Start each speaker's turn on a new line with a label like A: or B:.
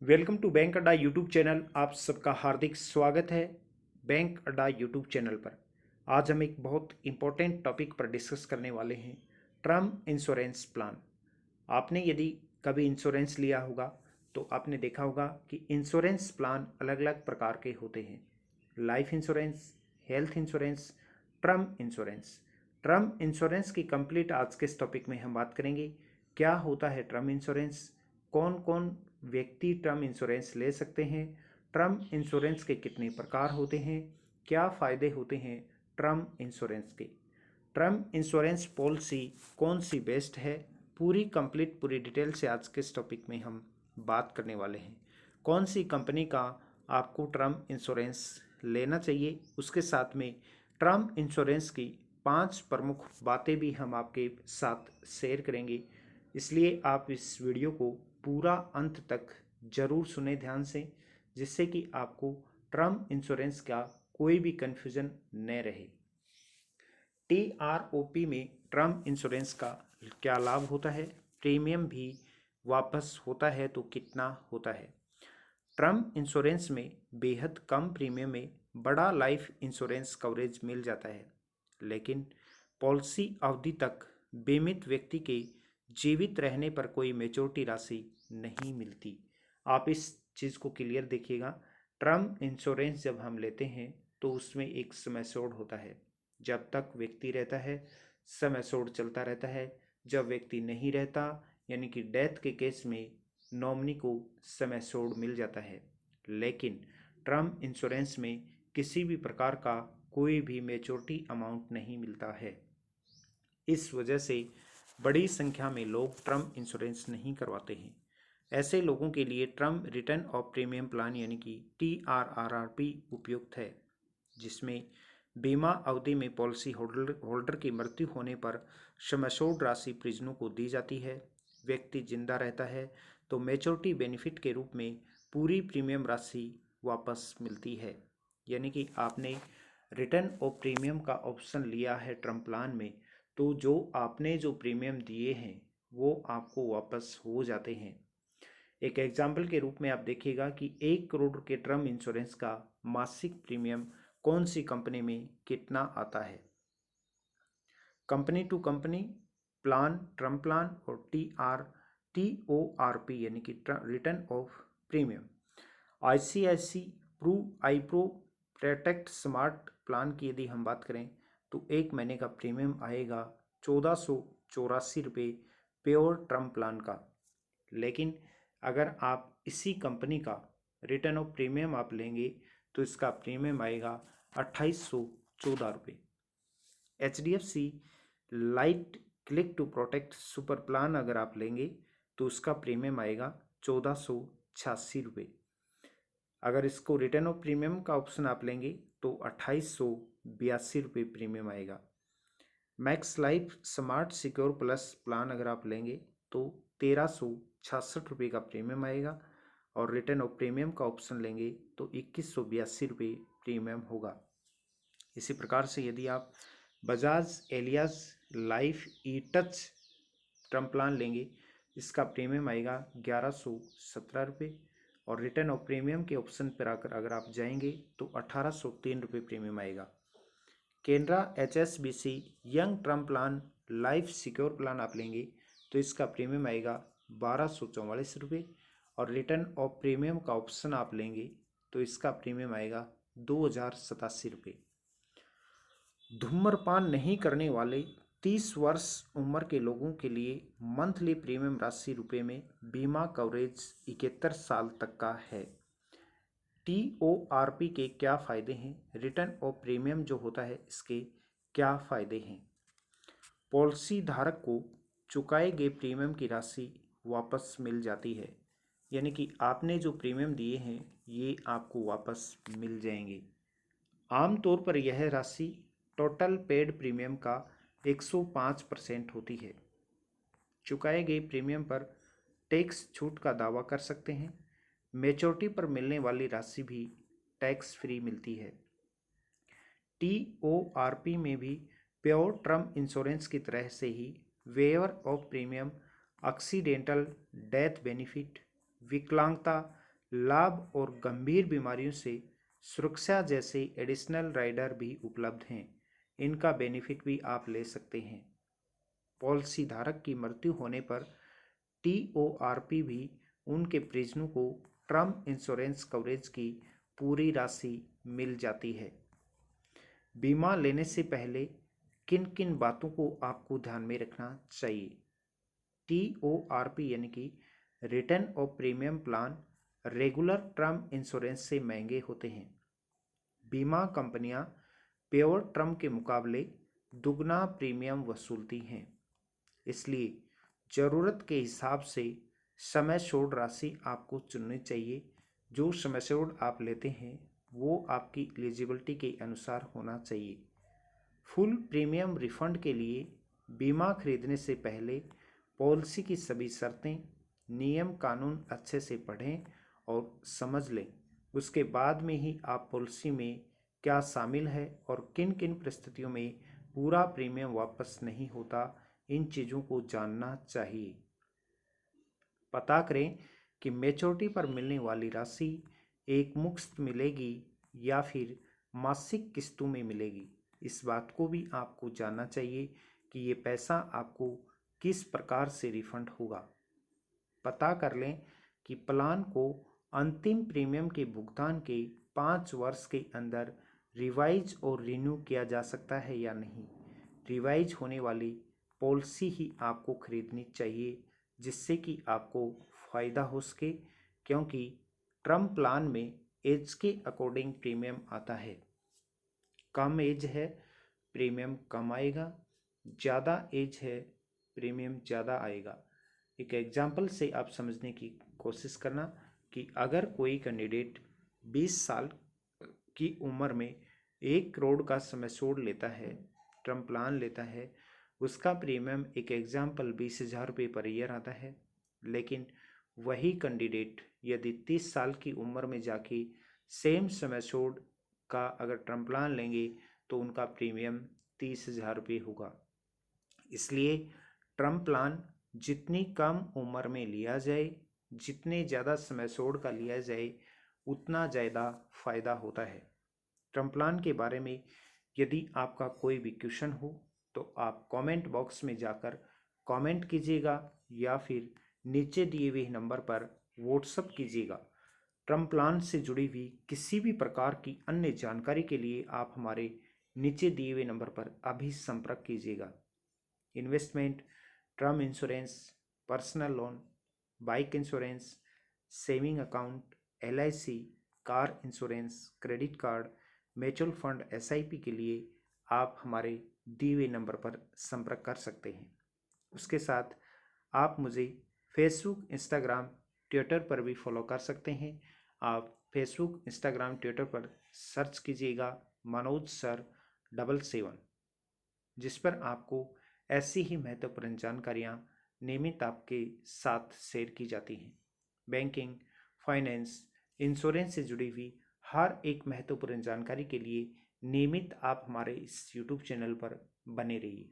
A: Welcome to bank अड्डा YouTube channel. आप सबका हार्दिक स्वागत है बैंक अड्डा यूट्यूब चैनल पर। आज हम एक बहुत इम्पोर्टेंट टॉपिक पर डिस्कस करने वाले हैं, टर्म इंश्योरेंस प्लान। आपने यदि कभी इंश्योरेंस लिया होगा तो आपने देखा होगा कि इंश्योरेंस प्लान अलग अलग प्रकार के होते हैं। Life insurance, health insurance, term insurance. Term insurance की कंप्लीट आज के इस टॉपिक में हम बात करेंगे। क्या होता है टर्म इंश्योरेंस, कौन कौन व्यक्ति टर्म इंश्योरेंस ले सकते हैं, टर्म इंश्योरेंस के कितने प्रकार होते हैं, क्या फ़ायदे होते हैं टर्म इंश्योरेंस के, टर्म इंश्योरेंस पॉलिसी कौन सी बेस्ट है, पूरी डिटेल से आज के इस टॉपिक में हम बात करने वाले हैं। कौन सी कंपनी का आपको टर्म इंश्योरेंस लेना चाहिए, उसके साथ में टर्म इंश्योरेंस की 5 प्रमुख बातें भी हम आपके साथ शेयर करेंगे। इसलिए आप इस वीडियो को पूरा अंत तक ज़रूर सुने ध्यान से, जिससे कि आपको टर्म इंश्योरेंस का कोई भी कन्फ्यूज़न न रहे। TROP में टर्म इंश्योरेंस का क्या लाभ होता है, प्रीमियम भी वापस होता है तो कितना होता है। टर्म इंश्योरेंस में बेहद कम प्रीमियम में बड़ा लाइफ इंश्योरेंस कवरेज मिल जाता है, लेकिन पॉलिसी अवधि तक बीमित व्यक्ति के जीवित रहने पर कोई मेच्योरिटी राशि नहीं मिलती। आप इस चीज़ को क्लियर देखिएगा। टर्म इंश्योरेंस जब हम लेते हैं तो उसमें एक सम एश्योर्ड होता है। जब तक व्यक्ति रहता है सम एश्योर्ड चलता रहता है। जब व्यक्ति नहीं रहता यानी कि डेथ के केस में नॉमिनी को सम एश्योर्ड मिल जाता है, लेकिन टर्म इंश्योरेंस में किसी भी प्रकार का कोई भी मेच्योरिटी अमाउंट नहीं मिलता है। इस वजह से बड़ी संख्या में लोग टर्म इंश्योरेंस नहीं करवाते हैं। ऐसे लोगों के लिए term return of premium plan यानी कि TRRP उपयुक्त है, जिसमें बीमा अवधि में पॉलिसी होल्डर की मृत्यु होने पर सम एश्योर्ड राशि परिजनों को दी जाती है। व्यक्ति जिंदा रहता है तो मैच्योरिटी बेनिफिट के रूप में पूरी प्रीमियम राशि वापस मिलती है। यानी कि आपने रिटर्न ऑफ प्रीमियम का ऑप्शन लिया है टर्म प्लान में, तो जो आपने जो प्रीमियम दिए हैं वो आपको वापस हो जाते हैं। एक एग्जाम्पल के रूप में आप देखिएगा कि 1 करोड़ के टर्म इंश्योरेंस का मासिक प्रीमियम कौन सी कंपनी में कितना आता है। Company to company plan, term plan और TORP यानी कि return of premium. ICICI pro protect smart plan की यदि हम बात करें तो 1 महीने का प्रीमियम आएगा 1484 रुपये प्योर टर्म प्लान का। लेकिन अगर आप इसी कंपनी का रिटर्न ऑफ प्रीमियम आप लेंगे तो इसका प्रीमियम आएगा 2814 रुपये। HDFC Life Click to Protect Super plan अगर आप लेंगे तो उसका प्रीमियम आएगा 1486 रुपये। अगर इसको रिटर्न ऑफ प्रीमियम का ऑप्शन आप लेंगे तो 2882 रुपये प्रीमियम आएगा। Max life smart secure plus plan अगर आप लेंगे तो 1366 रुपये का प्रीमियम आएगा और रिटर्न ऑफ प्रीमियम का ऑप्शन लेंगे तो 2182 रुपये प्रीमियम होगा। इसी प्रकार से यदि आप बजाज एलियास लाइफ ई टच टर्म प्लान लेंगे, इसका प्रीमियम आएगा 1117 रुपये और रिटर्न ऑफ प्रीमियम के ऑप्शन पर आकर अगर आप जाएंगे तो 1803 रुपये प्रीमियम आएगा। Canara HSBC young term plan life secure plan आप लेंगे तो इसका प्रीमियम आएगा 1244 रुपये और रिटर्न ऑफ प्रीमियम का ऑप्शन आप लेंगे तो इसका प्रीमियम आएगा 2087 रुपये। धूम्रपान नहीं करने वाले 30 वर्ष उम्र के लोगों के लिए मंथली प्रीमियम राशि रुपये में बीमा कवरेज 71 साल तक का है। TORP के क्या फ़ायदे हैं, रिटर्न ऑफ प्रीमियम जो होता है इसके क्या फ़ायदे हैं। पॉलिसी धारक को चुकाए गए प्रीमियम की राशि वापस मिल जाती है, यानी कि आपने जो प्रीमियम दिए हैं ये आपको वापस मिल जाएंगे। आमतौर पर यह राशि टोटल पेड प्रीमियम का 105% होती है। चुकाए गए प्रीमियम पर टैक्स छूट का दावा कर सकते हैं। मैच्योरिटी पर मिलने वाली राशि भी टैक्स फ्री मिलती है। TORP में भी प्योर टर्म इंश्योरेंस की तरह से ही waiver of premium, accidental death benefit, विकलांगता, लाभ और गंभीर बीमारियों से सुरक्षा जैसे एडिशनल राइडर भी उपलब्ध हैं। इनका बेनिफिट भी आप ले सकते हैं। पॉलिसी धारक की मृत्यु होने पर TORP भी उनके परिजनों को टर्म इंश्योरेंस कवरेज की पूरी राशि मिल जाती है। बीमा लेने से पहले किन किन बातों को आपको ध्यान में रखना चाहिए? TORP यानी कि return of premium plan regular term insurance से महंगे होते हैं। बीमा कंपनियां प्योर टर्म के मुकाबले दुगना प्रीमियम वसूलती हैं। इसलिए ज़रूरत के हिसाब से समय छोड़ राशि आपको चुननी चाहिए। जो समय छोड़ आप लेते हैं वो आपकी एलिजिबिलिटी के अनुसार होना चाहिए। फुल प्रीमियम रिफंड के लिए बीमा खरीदने से पहले पॉलिसी की सभी शर्तें, नियम कानून अच्छे से पढ़ें और समझ लें। उसके बाद में ही आप पॉलिसी में क्या शामिल है और किन किन परिस्थितियों में पूरा प्रीमियम वापस नहीं होता, इन चीज़ों को जानना चाहिए। पता करें कि मैच्योरिटी पर मिलने वाली राशि एक मुश्त मिलेगी या फिर मासिक किस्तों में मिलेगी। इस बात को भी आपको जानना चाहिए कि ये पैसा आपको किस प्रकार से रिफंड होगा। पता कर लें कि प्लान को अंतिम प्रीमियम के भुगतान के 5 वर्ष के अंदर रिवाइज और रिन्यू किया जा सकता है या नहीं। रिवाइज होने वाली पॉलिसी ही आपको खरीदनी चाहिए, जिससे कि आपको फ़ायदा हो सके, क्योंकि टर्म प्लान में एज के अकॉर्डिंग प्रीमियम आता है। कम एज है प्रीमियम कम आएगा, ज़्यादा एज है प्रीमियम ज़्यादा आएगा। एक एग्जाम्पल से आप समझने की कोशिश करना कि अगर कोई कैंडिडेट 20 साल की उम्र में 1 करोड़ का सम एश्योर्ड लेता है, टर्म प्लान लेता है, उसका प्रीमियम एक एग्जाम्पल 20,000 रुपये पर ईयर आता है। लेकिन वही कैंडिडेट यदि 30 साल की उम्र में जाके सेम सम एश्योर्ड का अगर टर्म प्लान लेंगे तो उनका प्रीमियम 30,000 रुपये होगा। इसलिए टर्म प्लान जितनी कम उम्र में लिया जाए, जितने ज़्यादा सम एश्योर्ड का लिया जाए, उतना ज़्यादा फ़ायदा होता है। टर्म प्लान के बारे में यदि आपका कोई भी क्वेश्चन हो तो आप कमेंट बॉक्स में जाकर कमेंट कीजिएगा या फिर नीचे दिए हुए नंबर पर व्हाट्सएप कीजिएगा। टर्म प्लान से जुड़ी हुई किसी भी प्रकार की अन्य जानकारी के लिए आप हमारे नीचे दिए हुए नंबर पर अभी संपर्क कीजिएगा। Investment, term insurance, personal loan, bike insurance, saving account, LIC, car insurance, credit card, mutual fund, SIP के लिए आप हमारे दिए हुए नंबर पर संपर्क कर सकते हैं। उसके साथ आप मुझे फेसबुक, इंस्टाग्राम, ट्विटर पर भी फॉलो कर सकते हैं। आप फेसबुक, इंस्टाग्राम, ट्विटर पर सर्च कीजिएगा मनोज सर 77, जिस पर आपको ऐसी ही महत्वपूर्ण जानकारियाँ नियमित आपके साथ शेयर की जाती हैं। बैंकिंग, फाइनेंस, इंश्योरेंस से जुड़ी हुई हर एक महत्वपूर्ण जानकारी के लिए नियमित आप हमारे इस YouTube चैनल पर बने रहिए।